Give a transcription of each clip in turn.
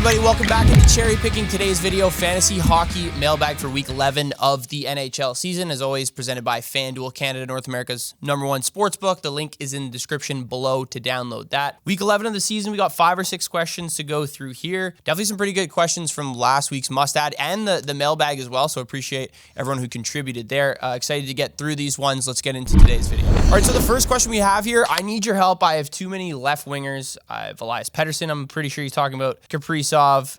everybody, welcome back into Cherry Picking. Today's video, fantasy hockey mailbag for week 11 of the NHL season. As always, presented by FanDuel, Canada, North America's #1 sportsbook. The link is in the description below to download that. Week 11 of the season, we got 5 or 6 questions to go through here. Definitely some pretty good questions from last week's must-add and the mailbag as well, so appreciate everyone who contributed there. Excited to get through these ones. Let's get into today's video. All right, so the first question we have here, I need your help. I have too many left wingers. I have Elias Pettersson. I'm pretty sure he's talking about Kaprizov,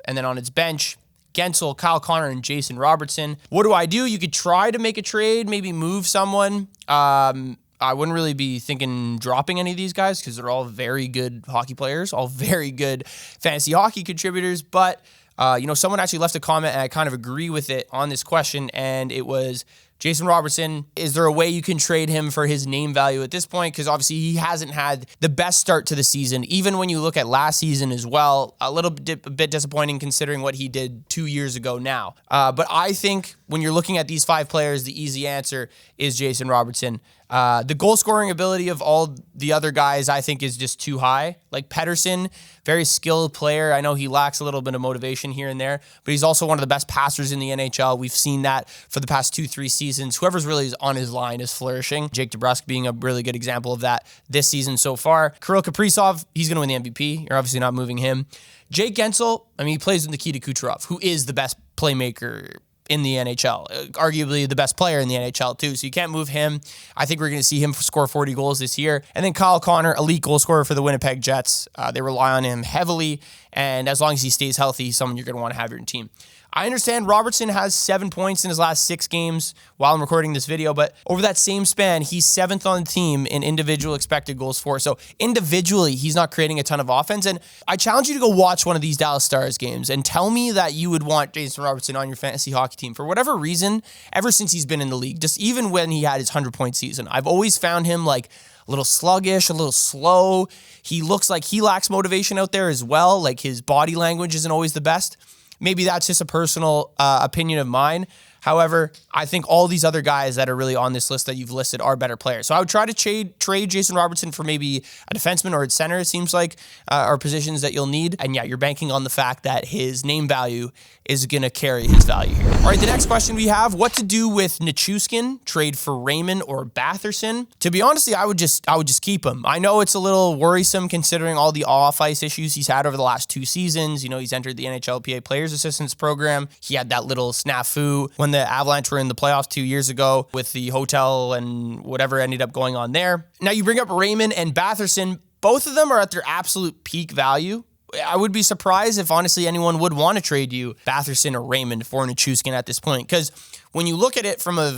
and then on its bench, Gensel, Kyle Connor, and Jason Robertson. What do? You could try to make a trade, maybe move someone. I wouldn't really be thinking dropping any of these guys because they're all very good hockey players, all very good fantasy hockey contributors. But, someone actually left a comment, and I kind of agree with it on this question, and it was Jason Robertson. Is there a way you can trade him for his name value at this point? Because obviously he hasn't had the best start to the season. Even when you look at last season as well, a bit disappointing considering what he did 2 years ago now. But I think when you're looking at these 5 players, the easy answer is Jason Robertson. The goal scoring ability of all the other guys, I think, is just too high. Like Pettersson, very skilled player. I know he lacks a little bit of motivation here and there, but he's also one of the best passers in the NHL. We've seen that for the past 2-3 seasons. Whoever's really on his line is flourishing. Jake DeBrusk being a really good example of that this season so far. Kirill Kaprizov, he's going to win the MVP. You're obviously not moving him. Jake Gensel, he plays with Nikita Nichushkin, who is the best playmaker in the NHL, arguably the best player in the NHL too. So you can't move him. I think we're going to see him score 40 goals this year. And then Kyle Connor, elite goal scorer for the Winnipeg Jets. They rely on him heavily. And as long as he stays healthy, he's someone you're going to want to have in your team. I understand Robertson has 7 points in his last 6 games while I'm recording this video, but over that same span, he's 7th on the team in individual expected goals for. So individually, he's not creating a ton of offense. And I challenge you to go watch one of these Dallas Stars games and tell me that you would want Jason Robertson on your fantasy hockey team. For whatever reason, ever since he's been in the league, just even when he had his 100-point season, I've always found him like a little sluggish, a little slow. He looks like he lacks motivation out there as well. Like his body language isn't always the best. Maybe that's just a personal opinion of mine. However, I think all these other guys that are really on this list that you've listed are better players. So I would try to trade Jason Robertson for maybe a defenseman or a center, it seems like, are positions that you'll need. And yeah, you're banking on the fact that his name value is going to carry his value here. All right, the next question we have, what to do with Nichushkin, trade for Raymond or Batherson? To be honest, I would just keep him. I know it's a little worrisome considering all the off-ice issues he's had over the last 2 seasons. He's entered the NHLPA Players Assistance Program. He had that little snafu when the Avalanche were in the playoffs 2 years ago with the hotel and whatever ended up going on there. Now you bring up Raymond and Batherson. Both of them are at their absolute peak value. I would be surprised if honestly anyone would want to trade you Batherson or Raymond for Nichushkin at this point. Because when you look at it from a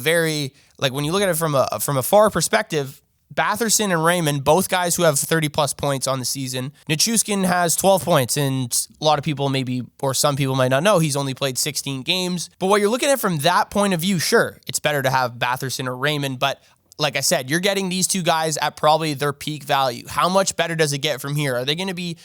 from a far perspective, Batherson and Raymond, both guys who have 30-plus points on the season. Nichushkin has 12 points, and a lot of people some people might not know, he's only played 16 games. But what you're looking at from that point of view, sure, it's better to have Batherson or Raymond, but like I said, you're getting these 2 guys at probably their peak value. How much better does it get from here? Are they going to be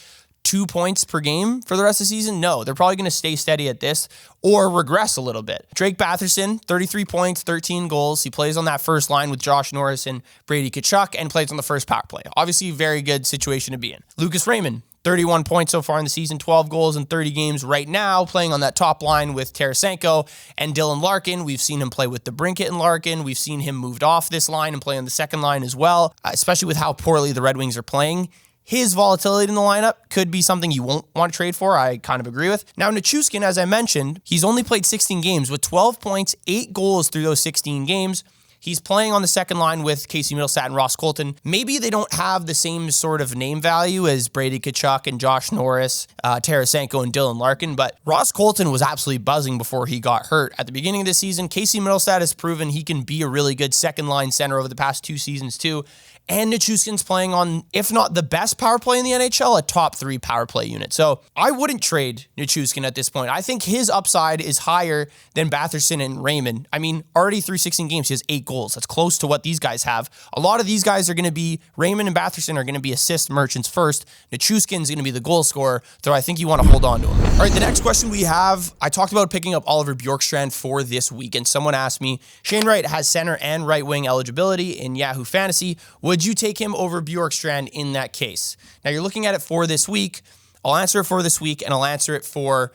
2 points per game for the rest of the season? No, they're probably going to stay steady at this or regress a little bit. Drake Batherson, 33 points, 13 goals. He plays on that first line with Josh Norris and Brady Tkachuk and plays on the first power play. Obviously, very good situation to be in. Lucas Raymond, 31 points so far in the season, 12 goals in 30 games right now, playing on that top line with Tarasenko and Dylan Larkin. We've seen him play with DeBrincat and Larkin. We've seen him moved off this line and play on the second line as well, especially with how poorly the Red Wings are playing. His volatility in the lineup could be something you won't want to trade for. I kind of agree with. Now, Nichushkin, as I mentioned, he's only played 16 games with 12 points, 8 goals through those 16 games. He's playing on the second line with Casey Middlestat and Ross Colton. Maybe they don't have the same sort of name value as Brady Tkachuk and Josh Norris, Tarasenko and Dylan Larkin, but Ross Colton was absolutely buzzing before he got hurt. At the beginning of the season, Casey Middlestat has proven he can be a really good second-line center over the past 2 seasons too. And Nichushkin's playing on, if not the best power play in the NHL, a top 3 power play unit. So I wouldn't trade Nichushkin at this point. I think his upside is higher than Batherson and Raymond. Already through 16 games, he has 8 goals. That's close to what these guys have. A lot of these guys are going to be, Raymond and Batherson are going to be assist merchants first. Nichushkin's going to be the goal scorer, so I think you want to hold on to him. All right, the next question we have, I talked about picking up Oliver Bjorkstrand for this week, and someone asked me, Shane Wright has center and right wing eligibility in Yahoo Fantasy. Would you take him over Bjorkstrand in that case? Now you're looking at it for this week. I'll answer it for this week, and I'll answer it for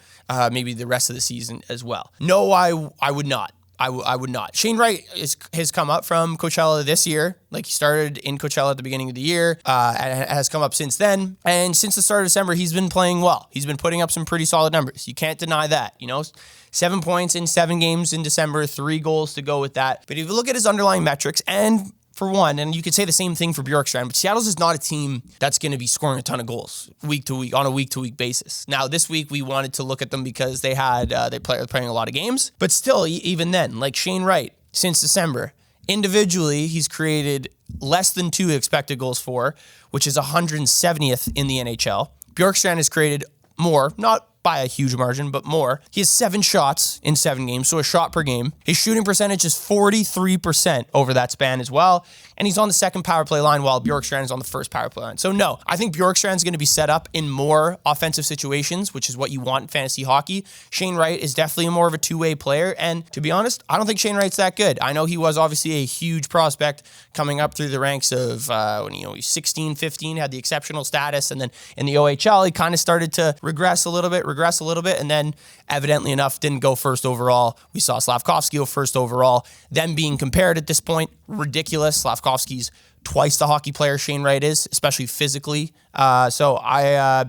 maybe the rest of the season as well. No, I would not. I would not. Shane Wright has come up from Coachella this year. Like, he started in Coachella at the beginning of the year, and has come up since then. And since the start of December, he's been playing well. He's been putting up some pretty solid numbers. You can't deny that. 7 points in 7 games in December, 3 goals to go with that. But if you look at his underlying metrics, and for one, and you could say the same thing for Bjorkstrand, but Seattle's is not a team that's going to be scoring a ton of goals week to week on a week-to-week basis. Now, this week we wanted to look at them because they had they're playing a lot of games, but still, even then, like Shane Wright, since December, individually he's created less than 2 expected goals for, which is 170th in the NHL. Bjorkstrand has created more, not by a huge margin, but more. He has 7 shots in 7 games, so a shot per game. His shooting percentage is 43% over that span as well, and he's on the second power play line while Bjorkstrand is on the first power play line. So no, I think Bjorkstrand's going to be set up in more offensive situations, which is what you want in fantasy hockey. Shane Wright is definitely more of a two-way player, and to be honest, I don't think Shane Wright's that good. I know he was obviously a huge prospect coming up through the ranks of when he's 16, 15, had the exceptional status, and then in the OHL, he kind of started to regress a little bit, and then evidently enough didn't go first overall. We saw Slavkovsky go first overall. Them being compared at this point, ridiculous. Slavkovsky's twice the hockey player Shane Wright is, especially physically. So I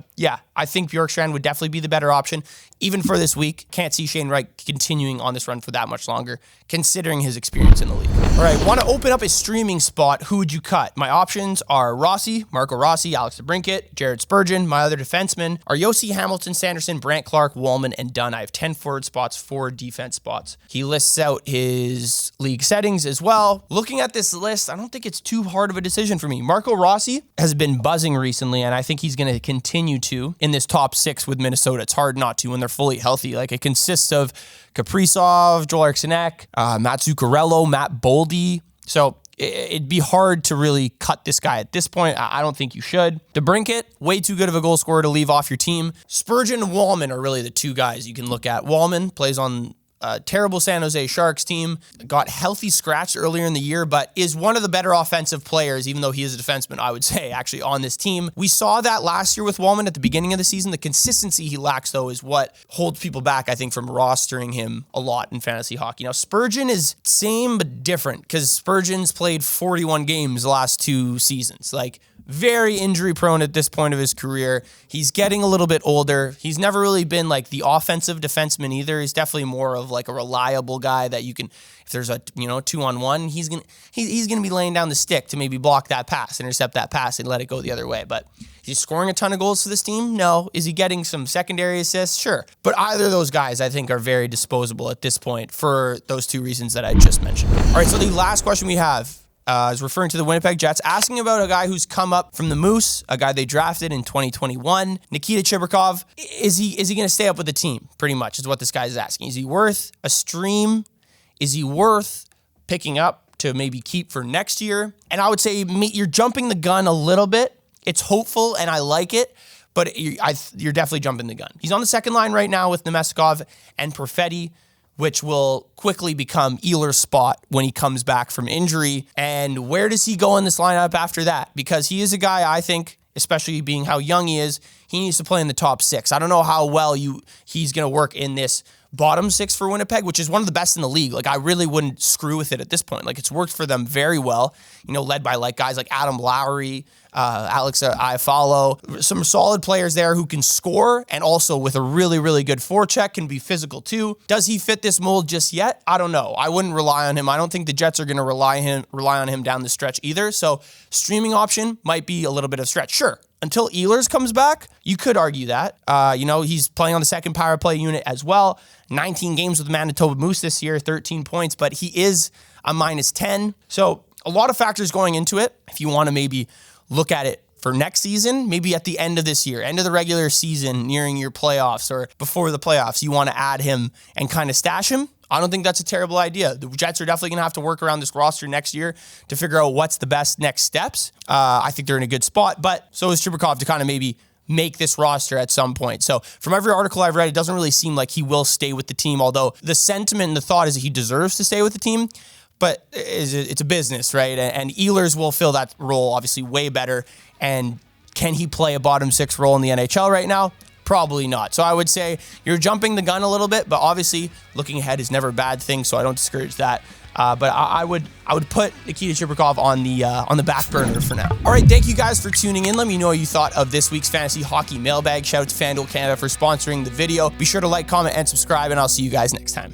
think Bjorkstrand would definitely be the better option. Even for this week, can't see Shane Wright continuing on this run for that much longer, considering his experience in the league. All right, want to open up a streaming spot. Who would you cut? My options are Marco Rossi, Alex DeBrincat, Jared Spurgeon. My other defensemen are Yossi, Hamilton, Sanderson, Brandt Clark, Wallman, and Dunn. I have 10 forward spots, 4 defense spots. He lists out his league settings as well. Looking at this list, I don't think it's too hard of a decision for me. Marco Rossi has been buzzing recently, and I think he's going to continue to in this top 6 with Minnesota. It's hard not to when they're fully healthy. Like, it consists of Kaprizov, Joel Eriksson Ek, Matt Zuccarello, Matt Boldy. So it'd be hard to really cut this guy at this point. I don't think you should. DeBrincat, way too good of a goal scorer to leave off your team. Spurgeon and Wallman are really the 2 guys you can look at. Wallman plays on a terrible San Jose Sharks team, got healthy scratch earlier in the year, but is one of the better offensive players, even though he is a defenseman, I would say, actually on this team. We saw that last year with Wallman at the beginning of the season. The consistency he lacks, though, is what holds people back, I think, from rostering him a lot in fantasy hockey. Now, Spurgeon is same but different because Spurgeon's played 41 games the last 2 seasons. Like, very injury prone at this point of his career. He's getting a little bit older. He's never really been like the offensive defenseman either. He's definitely more of like a reliable guy that you can, if there's a 2-on-1, he's gonna be laying down the stick to maybe block that pass, intercept that pass, and let it go the other way. But he's scoring a ton of goals for this team? No. Is he getting some secondary assists? Sure. But either of those guys, I think, are very disposable at this point for those 2 reasons that I just mentioned. All right, so the last question we have is referring to the Winnipeg Jets, asking about a guy who's come up from the Moose, a guy they drafted in 2021, Nikita Chibrikov. Is he going to stay up with the team? Pretty much is what this guy is asking. Is he worth a stream? Is he worth picking up to maybe keep for next year? And I would say you're jumping the gun a little bit. It's hopeful, and I like it, but you're definitely jumping the gun. He's on the second line right now with Nemeskov and Perfetti, which will quickly become Ehlers' spot when he comes back from injury. And where does he go in this lineup after that? Because he is a guy, I think, especially being how young he is, he needs to play in the top 6. I don't know how well he's going to work in this bottom 6 for Winnipeg, which is one of the best in the league. Like, I really wouldn't screw with it at this point. Like, it's worked for them very well, led by like guys like Adam Lowry, Alex Iafallo, some solid players there who can score and also with a really, really good forecheck can be physical too. Does he fit this mold just yet? I don't know. I wouldn't rely on him. I don't think the Jets are going to rely on him down the stretch either. So streaming option might be a little bit of stretch. Sure. Until Ehlers comes back, you could argue that. He's playing on the second power play unit as well. 19 games with the Manitoba Moose this year, 13 points, but he is a -10. So a lot of factors going into it. If you want to maybe look at it for next season, maybe at the end of this year, end of the regular season, nearing your playoffs or before the playoffs, you want to add him and kind of stash him. I don't think that's a terrible idea. The Jets are definitely going to have to work around this roster next year to figure out what's the best next steps. I think they're in a good spot, but so is Chibrikov to kind of maybe make this roster at some point. So from every article I've read, it doesn't really seem like he will stay with the team, although the sentiment and the thought is that he deserves to stay with the team. But it's a business, right? And Ehlers will fill that role obviously way better. And Can he play a bottom six role in the NHL right now? Probably not. So I would say you're jumping the gun a little bit, but obviously looking ahead is never a bad thing, so I don't discourage that. But I would put Nikita Nichushkin on the back burner for now. All right, thank you guys for tuning in. Let me know what you thought of this week's Fantasy Hockey Mailbag. Shout out to FanDuel Canada for sponsoring the video. Be sure to like, comment, and subscribe, and I'll see you guys next time.